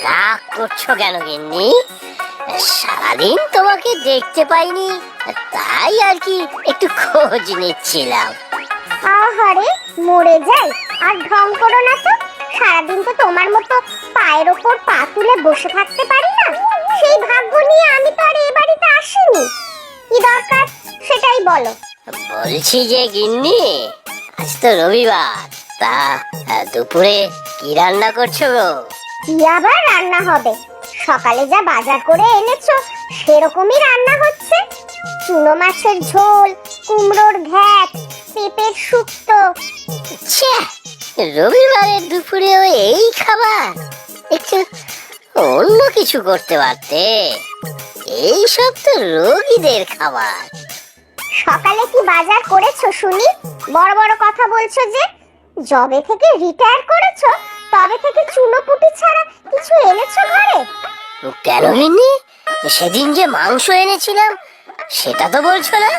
রাগ করছো কেন গিন্নি? সারাদিন তোমাকে দেখতে পাইনি, তাই আর কি একটু খোঁজ নিচ্ছিলাম। আহারে মরে যাই, আর ঢং করো না তো। সারাদিন তো তোমার মতো পায়ের ওপর পা তুলে বসে থাকতে পারি না। সেই ভাগ্য নিয়ে আমি তো আর এই বাড়িতে আসিনি। কি দরকার সেটাই বলো। বলছি যে গিন্নি, আজ তো রবিবার, তা দুপুরে কি রান্না করছো গো? কি আবার রান্না হবে? সকালে যা বাজার করে এনেছো সেরকমই রান্না হচ্ছে। চুনো মাছের ঝোল, কুমড়োর ঘ্যাট, পেঁপের শুক্তো। ছ্যা, রবিবারের দুপুরেও এই খাবার? একটু অন্য কিছু করতে পারতে। এই সব তো রোগীদের খাবার। সকালে কি বাজার করেছো শুনি? বড় বড় কথা বলছো যে। জবে থেকে রিটায়ার করেছো তবে থেকে চুনোপুটি ছাড়া কিছু এনেছো ঘরে? কেন গিন্নি, সেদিন যে মাংস এনেছিলাম সেটা তো বলছো না?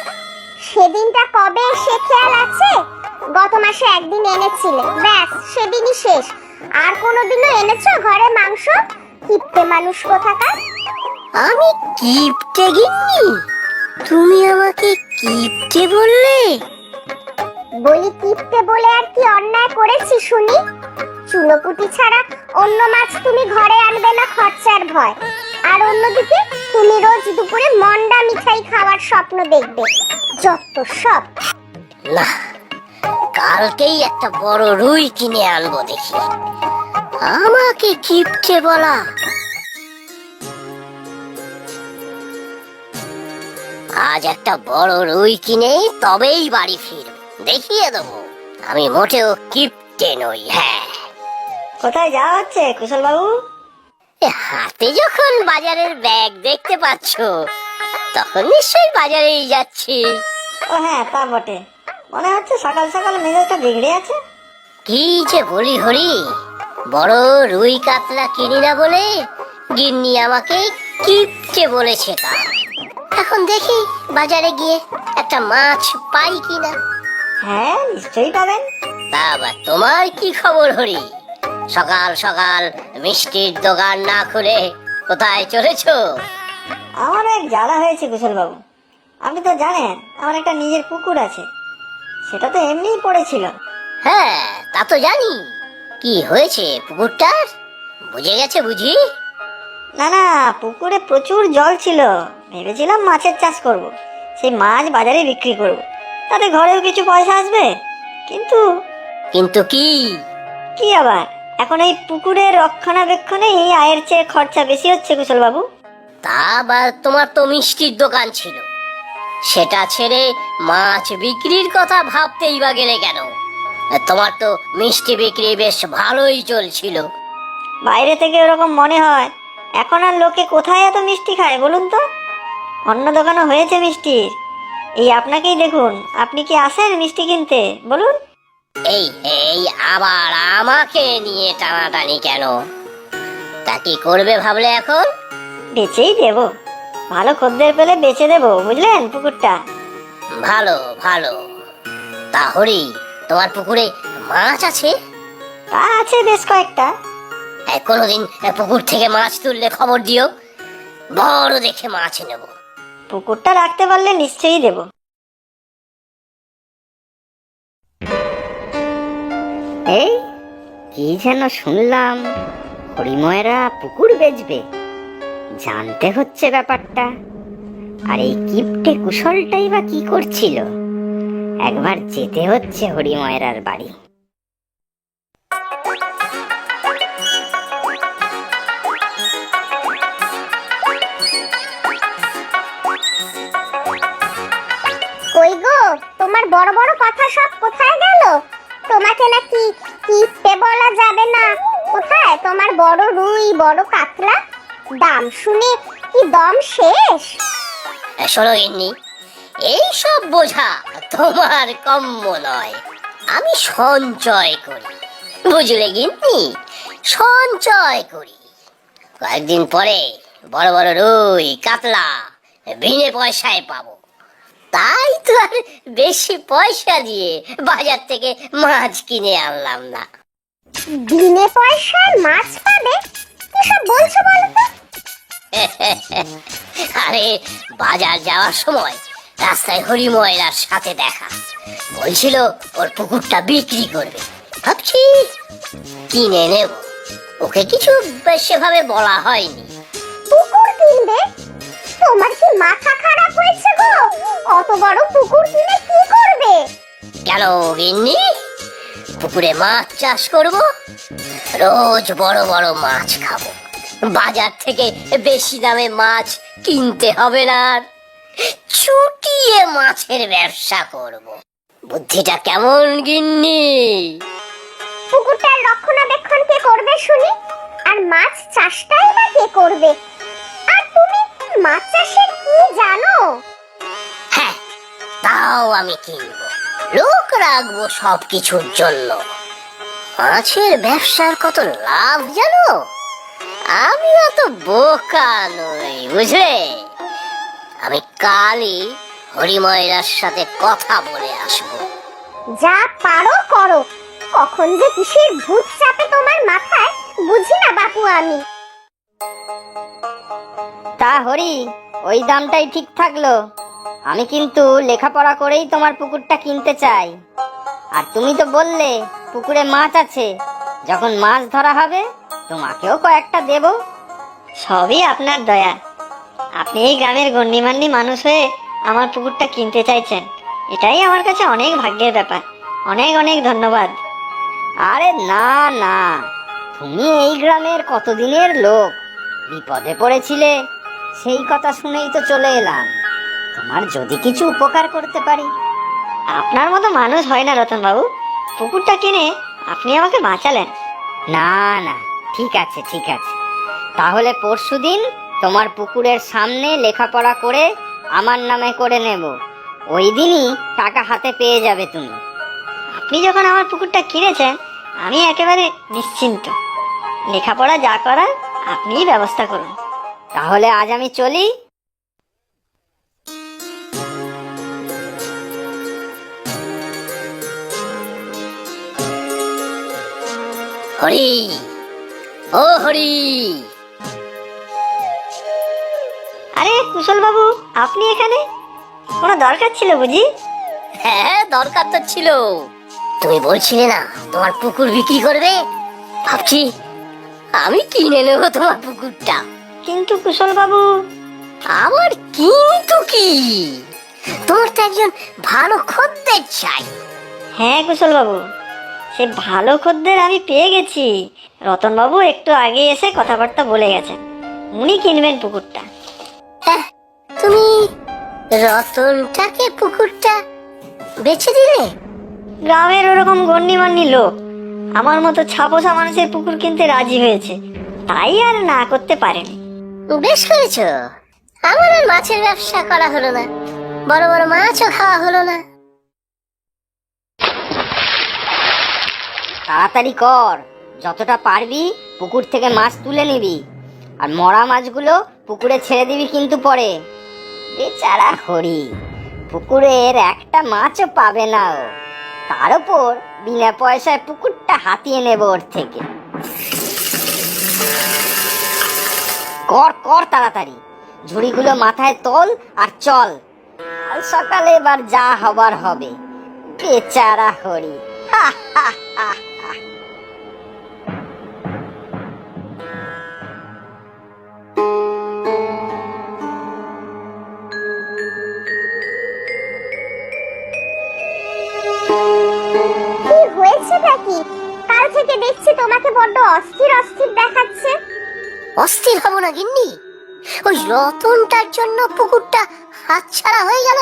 সেদিনটা কবে সে খেয়াল আছে? গত মাসে একদিন এনেছিলে, ব্যাস সেদিনই শেষ। আর কোনোদিনও এনেছো ঘরে মাংস? কিপ্টে মানুষ কোথাকার। আমি কিপটে গিন্নি? তুমি আমাকে কিপটে বললে? বলি কিপ্টে বলে আর কি অন্যায় করেছি শুনি? চুনোপুটি ছাড়া অন্য মাছ তুমি ঘরে আনবে না খরচার ভয়, আর অন্যদিকে তুমি রোজ দুপুরে মন্ডা মিঠাই খাওয়ার স্বপ্ন দেখবে। যত সব। না, কালকেই একটা বড় রুই কিনে আনবো দেখি। আমাকে কিপটে বলা? আজ একটা বড় রুই কিনে তবেই বাড়ি ফিরব, দেখিয়ে দেবো আমি মোটেও কিপটে নই। হ্যাঁ, কোথায় যাওয়া হচ্ছে কুশল বাবু? হাতে যখন বাজারের ব্যাগ দেখতে পাচ্ছ, তখন নিশ্চয়ই বাজারেই যাচ্ছি। ও হ্যাঁ, তা বটে। মনে হচ্ছে সকাল সকাল মেজাজটা বিগড়ে আছে। কি যে বলি হরি, বড় রুই কাতলা কিনি না বলে গিন্নি আমাকে কিপটে বলেছে। তা এখন দেখি বাজারে গিয়ে একটা মাছ পাই কিনা। হ্যাঁ, নিশ্চয়ই পাবেন। তা আবার তোমার কি খবর হরি? সকাল সকাল মিষ্টির দোকান না খুলে কোথায় চলেছো? আমার এক জ্বালা হয়েছে কুশল বাবু। আপনি তো জানেন আমার একটা নিজের পুকুর আছে। সেটা তো এমনিই পড়েছিল। হ্যাঁ, তা তো জানি। কি হয়েছে পুকুরটার? বুঝে গেছে বুঝি? না না, পুকুরে প্রচুর জল ছিল। ভেবেছিলাম মাছের চাষ করব, সেই মাছ বাজারে বিক্রি করব, তাতে ঘরেও কিছু পয়সা আসবে। কিন্তু কিন্তু কি? কি আবার, এখন এই পুকুরের রক্ষণাবেক্ষণে এই আয়ের চেয়ে খরচা বেশি হচ্ছে কুশল বাবু। তা আবার তোমার তো মিষ্টির দোকান ছিল, সেটা ছেড়ে মাছ বিক্রির কথা ভাবতেই বা গেলে কেন? তোমার তো মিষ্টি বিক্রি বেশ ভালোই চলছিল। বাইরে থেকে ওরকম মনে হয়। এখন আর লোকে কোথায় এত মিষ্টি খায় বলুন তো? অন্য দোকানও হয়েছে মিষ্টির। এই আপনাকেই দেখুন, আপনি কি আসেন মিষ্টি কিনতে বলুন? এই এই আবার আমাকে নিয়ে টানাটানি কেন? তা কি করবে ভাবলে এখন? বেচেই দেব। ভালো খদ্দের পেলে বেচে দেব, বুঝলেন পুকুরটা। ভালো ভালো। তা হরি, তোমার পুকুরে মাছ আছে? তা আছে বেশ কয়েকটা। কোনোদিন পুকুর থেকে মাছ তুললে খবর দিও, বড় দেখে মাছ নেব। পুকুরটা রাখতে পারলে নিশ্চয়ই দেব। এই কি যেন শুনলাম, হরিময়রা পুকুর বেচবে। জানতে হচ্ছে ব্যাপারটা। আর এই কিপটে কুশলটাই বা কি করছিল? একবার যেতে হচ্ছে হরিময়রার বাড়ি। কই গো, তোমার বড় বড় কথা সব কোথায় গেল? তোমাকে নাকি কিপ্টে বলা যাবে না? কোথায় তোমার বড় রুই, বড় কাতলা? দাম শুনে কি দম শেষ? শোনো গিন্নি, এইসব বোঝা তোমার কম্ম নয়। আমি সঞ্চয় করি, বুঝলে গিন্নি? সঞ্চয় করি। কয়েকদিন পরে বড় বড় রুই কাতলা বিনে পয়সায় পাবো। তাই তো আর বেশি পয়সা দিয়ে বাজার থেকে মাছ কিনে আনলাম না। বিনে পয়সায় মাছ পাবে? এসব বলছো আরে বাজার যাওয়ার সময় রাস্তায় হরি ময়রার সাথে দেখা, বলছিল ওর পুকুরটা বিক্রি করবে। ভাবছি কিনে নেব, ওকে কিছু সেভাবে বলা হয়নি। পুকুর কিনবে? তোমার কি মাথা খারাপ হয়েছে গো? অত বড় পুকুর কিনে কি করবে? কেন গিন্নি, পুকুরে মাছ চাষ করব, রোজ বড় বড় মাছ খাবো, বাজার থেকে বেশি দামে মাছ কিনতে হবে না, আর চুটিয়ে মাছের ব্যবসা করব। বুদ্ধিটা কেমন গিন্নি? পুকুরটার রক্ষণাবেক্ষণ কে করবে শুনি? আর মাছ চাষটাই বা কে করবে? আর তুমি মাছ চাষের কি জানো? হ্যাঁ, তাও আমি কিনবো, লোক রাখবো সব কিছুর জন্য। মাছের ব্যবসার কত লাভ জানো? আমি অত বোকা নই, বুঝলে? আমি কালই হরিময়রার সাথে কথা বলে আসবো। যা পারো করো, কখন যে কিসের ভূত চাপে তোমার মাথায় বুঝি না বাপু আমি। তা হরি, ওই দামটাই ঠিক থাকলো। আমি কিন্তু লেখাপড়া করেই তোমার পুকুরটা কিনতে চাই। আর তুমি তো বললে পুকুরে মাছ আছে, যখন মাছ ধরা হবে তোমাকেও কয়েকটা দেব। সবই আপনার দয়া। আপনি এই গ্রামের গণ্যমান্য মানুষ হয়ে আমার পুকুরটা কিনতে চাইছেন, এটাই আমার কাছে অনেক ভাগ্যের ব্যাপার। অনেক অনেক ধন্যবাদ। আরে না না, তুমি এই গ্রামের কতদিনের লোক, বিপদে পড়েছিলে, সেই কথা শুনেই তো চলে এলাম। তোমার যদি কিছু উপকার করতে পারি। আপনার মতো মানুষ হয় না রতন বাবু, পুকুরটা কিনে আপনি আমাকে বাঁচালেন। না না, ঠিক আছে ঠিক আছে, তাহলে পরশুদিন তোমার পুকুরের সামনে লেখাপড়া করে আমার নামে করে নেব। ওই দিনই টাকা হাতে পেয়ে যাবে তুমি। আপনি যখন আমার পুকুরটা কিনেছেন আমি একেবারে নিশ্চিন্ত। লেখাপড়া যা করার আপনিই ব্যবস্থা করুন। তাহলে আজ আমি চলি। হরি, ও হরি। আরে কুশল বাবু, আপনি এখানে? কোনো দরকার ছিল বুঝি? হ্যাঁ, দরকার তো ছিল। তুমি বলছিলে না তোমার পুকুর বিক্রি করবে, ভাবছি আমি কিনে নেবো তোমার পুকুরটা। কিন্তু কুশল বাবু। আমার কিন্তু কি, তোমার তো একজন ভালো খদ্দের চাই। হ্যাঁ কুশল বাবু, সে ভালো খদ্দের আমি পেয়ে গেছি। রতন বাবু একটু আগে এসে কথাবার্তা বলে গেছেন, উনি কিনবেন পুকুরটা। তুমি রতনটাকে পুকুরটা বেচে দিলে? গ্রামের ওরকম গণ্যমান্য লোক আমার মতো ছাপোষা মানুষের পুকুর কিনতে রাজি হয়েছে, তাই আর না করতে পারেনি। বেশ করেছো, আমার আর মাছের ব্যবসা করা হলো না, বড় বড় মাছও খাওয়া হলো না। তাড়াতাড়ি কর, যতটা পারবি পুকুর থেকে মাছ তুলে নিবি, আর মরা মাছগুলো পুকুরে ছেড়ে দিবি কিন্তু পরে। বেচারা হরি, পুকুরের একটা মাছও পাবে না ও, তার উপর বিনা পয়সায় পুকুরটা হাতিয়ে নেব ওর থেকে। কর কর তাড়াতাড়ি, ঝুড়িগুলো মাথায় তোল আর চল, কাল সকালে এবার যা হবার হবে। বেচারা হরি, হা হা হা। কি হয়েছে নাকি? কাল থেকে দেখছি তোমাকে বড্ড অস্থির অস্থির দেখাচ্ছে। অস্থির হব না গিন্নি, ওই রতনটার জন্য পুকুরটা হাতছাড়া হয়ে গেল।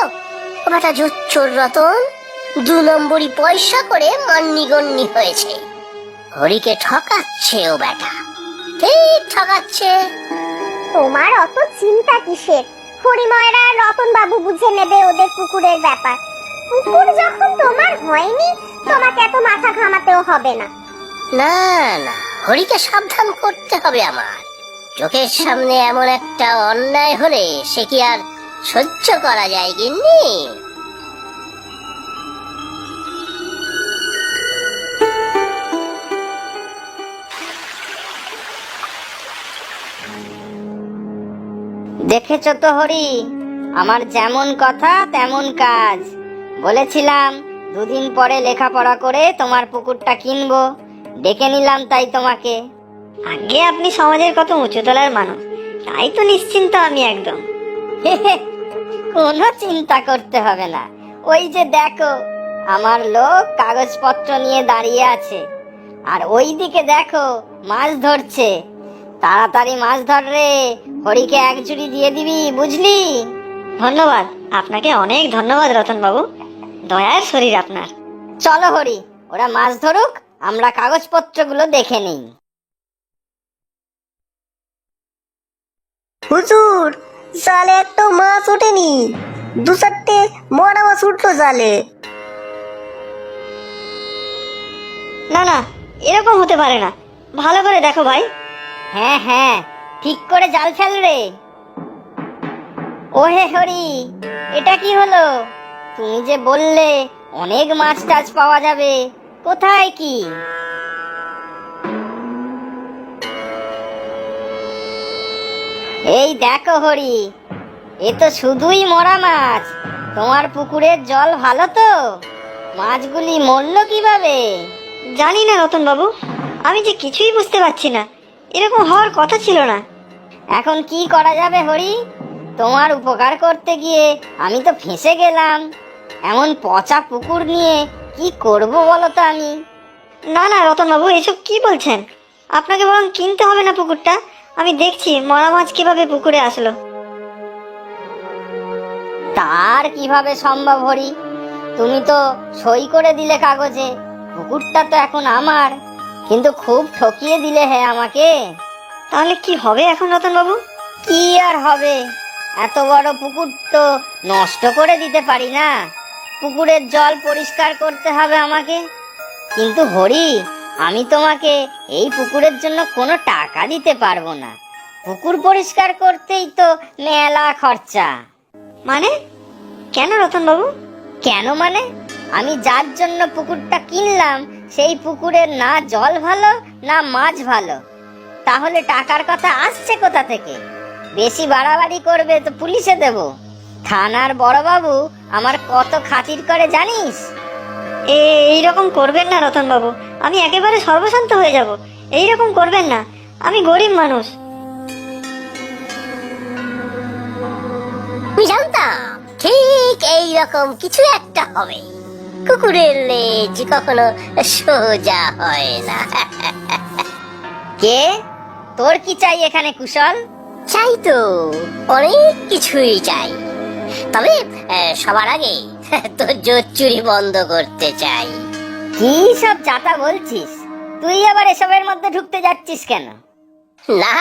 ও বেটা জোচ্চোর রতন 2 নম্বরই পয়সা করে মান্যিগণ্যি হয়েছে। হরিকে ঠকাচ্ছে ও বেটা, ঠিক ঠকাচ্ছে। তোমার অত চিন্তা কিসের? হরিময়রা আর রতন বাবু বুঝে নেবে ওদের পুকুরের ব্যাপার। পুকুর যখন তোমার হয়নি, তোমাকে এত মাথা ঘামাতেও হবে না। না না, হরিকে সাবধান করতে হবে আমার। চোখের সামনে এমন একটা অন্যায় হলে সে কি আর সহ্য করা যায় গিন্নি? দেখেছো তো হরি, আমার যেমন কথা তেমন কাজ। বলেছিলাম দুদিন পরে লেখাপড়া করে তোমার পুকুরটা কিনবো, ডেকে নিলাম তাই তোমাকে। আগে আপনি সমাজের কত উঁচু তলার মানুষ, তাই তো নিশ্চিন্ত আমি একদম। কোনো চিন্তা করতে হবে না, ওই যে দেখো আমার লোক কাগজপত্র নিয়ে দাঁড়িয়ে আছে, আর ওই দিকে দেখো মাছ ধরছে। তাড়াতাড়ি মাছ ধর রে, হরিকে এক ঝুড়ি দিয়ে দিবি, বুঝলি? ধন্যবাদ, আপনাকে অনেক ধন্যবাদ রতন বাবু, দয়ার শরীর আপনার। চলো হরি, ওরা মাছ ধরুক, আমরা কাগজপত্রগুলো দেখে নিই। হুজুর, জালে একটা মাছ ওঠেনি, দু চারটে মরা মাছ উঠলো জালে। না না, এরকম হতে পারে না, ভালো করে দেখো ভাই। হ্যাঁ হ্যাঁ, ঠিক করে জাল ফেল রে। ওহে হরি, এটা কি হলো? তুমি যে বললে অনেক মাছ টাছ পাওয়া যাবে, কোথায় কি? এই দেখো হরি, এ তো শুধুই মরা মাছ। তোমার পুকুরের জল ভালো তো? মাছগুলি মরলো কিভাবে? জানি না রতন বাবু, আমি যে কিছুই বুঝতে পারছি না, এরকম হওয়ার কথা ছিল না। এখন কি করা যাবে হরি? তোমার উপকার করতে গিয়ে আমি তো ফেঁসে গেলাম। এমন পচা পুকুর নিয়ে কি করব বলো তো আমি? না না রতন বাবু, এসব কি বলছেন? আপনাকে বরং কিনতে হবে না পুকুরটা, আমি দেখছি মরা মাছ কিভাবে পুকুরে আসলো। তার কিভাবে সম্ভব হরি? তুমি তো সই করে দিলে কাগজে, পুকুরটা তো এখন আমার, কিন্তু খুব ঠকিয়ে দিলে হে আমাকে। তাহলে কি হবে এখন রতন বাবু? কি আর হবে, এত বড় পুকুর তো নষ্ট করে দিতে পারি না, পুকুরের জল পরিষ্কার করতে হবে আমাকে। কিন্তু হরি, আমি তোমাকে এই পুকুরের জন্য কোনো টাকা দিতে পারবো না, পুকুর পরিষ্কার করতেই তো মেলা খরচা। মানে কেন রতন বাবু? কেন মানে, আমি যার জন্য পুকুরটা কিনলাম সেই পুকুরের না জল ভালো না মাছ ভালো, তাহলে টাকার কথা আসছে কোথা থেকে? বেশি বাড়াবাড়ি করবে তো পুলিশে দেব। থানার বড়বাবু আমার কত খাতির করে জানিস? এইরকম করবেন না রতন বাবু, আমি একেবারে সর্বশান্ত হয়ে যাব। এইরকম করবেন না, আমি গরিব মানুষ। আমি জানতাম ঠিক এইরকম কিছু একটা হবে। কুকুরের লেজ কখনো সোজা হয় না। কে? তোর কি চাই এখানে কুশল? চাই তো অনেক কিছুই চাই, তবে সবার আগে তোর জোর চুরি বন্ধ করতে চাই। কি সব যাতা বলছিস? তুই আবার এসবের মধ্যে ঢুকতে যাচ্ছিস কেন? না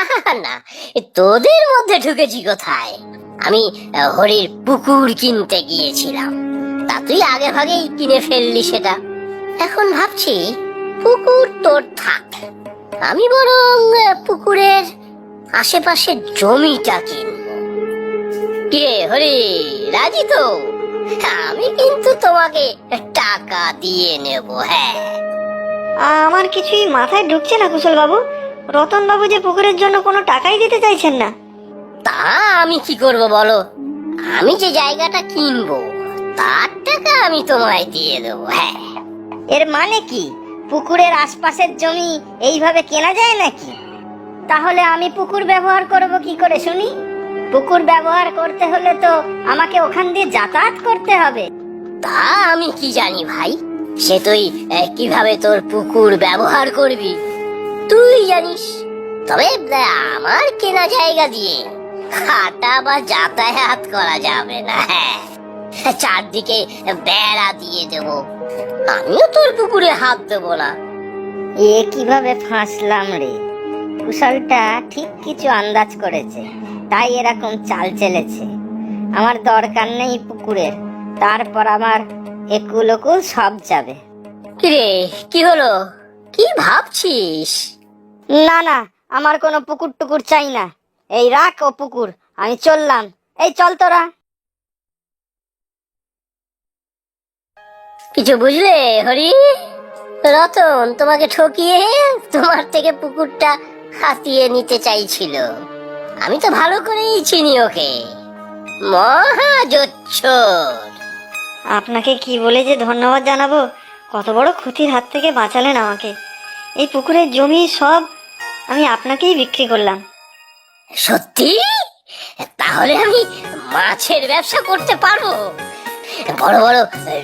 না, তোদের মধ্যে ঢুকেছি কোথায়? আমি হরির পুকুর কিনতে গিয়েছিলাম, তা তুই আগে ভাগেই কিনে ফেললি সেটা। এখন ভাবছি পুকুর তোর থাক, আমি বরং পুকুরের আশেপাশে জমিটা কিনবো। কে হরি, রাজি তো? আমি কিন্তু তোমাকে টাকা দিয়ে নেব। হ্যাঁ, আমার কিছুই মাথায় ঢুকছে না কুশল বাবু, রতন বাবু যে পুকুরের জন্য কোনো টাকাই দিতে চাইছেন না। তা আমি কি করব বলো? আমি যে জায়গাটা কিনবো তার টাকা আমি তোমায় দিয়ে দেবো। হ্যাঁ, এর মানে কি, পুকুরের আশপাশের জমি এইভাবে কেনা যায় নাকি? তাহলে আমি পুকুর ব্যবহার করব কি করে শুনি? পুকুর ব্যবহার করতে হলে তো আমাকে ওখান দিয়ে যাতায়াত করতে হবে। তা আমি কি জানি ভাই, সে তুই কিভাবে তোর পুকুর ব্যবহার করবি তুই জানিস। তবে আমার কেনা জায়গা দিয়ে হাঁটা বা যাতায়াত করা যাবে না। হ্যাঁ, চারদিকে বেড়া দিয়ে দেবো, আমিও তোর পুকুরে হাত দেবো না। এ কিভাবে ফাঁসলাম রে? কুশলটা ঠিক কিছু আন্দাজ করেছে, তাই এরকম চাল চেলেছে। আমার দরকার নেই পুকুরের, তারপর আমার একুল ওকুল সব যাবে। কিরে, কি হলো? কি ভাবছিস? না না, আমার কোনো পুকুর টুকুর চাই না। এই রাখ ও পুকুর, আমি চললাম। এই চল তোরা। কিছু বুঝলে হরি? রতন তোমাকে ঠকিয়ে তোমার থেকে পুকুরটা হাতিয়ে নিতে চাইছিল। আমি তো ভালো করেই চিনি ওকে, মহা জোচ্চোর। আপনাকে কি বলে যে ধন্যবাদ জানাবো, কত বড় ক্ষতির হাত থেকে বাঁচালেন আমাকে। এই পুকুরের জমি সব আমি আপনাকেই বিক্রি করলাম। সত্যি? তাহলে আমি মাছের ব্যবসা করতে পারবো, বড় বড়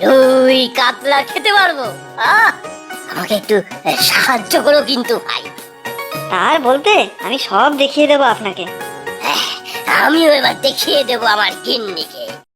রুই কাতলা খেতে পারবো। আমাকে একটু সাহায্য করো কিন্তু ভাই। তার বলতে আমি সব দেখিয়ে দেবো আপনাকে। আমিও এবার দেখিয়ে দেবো আমার গিন্নিকে।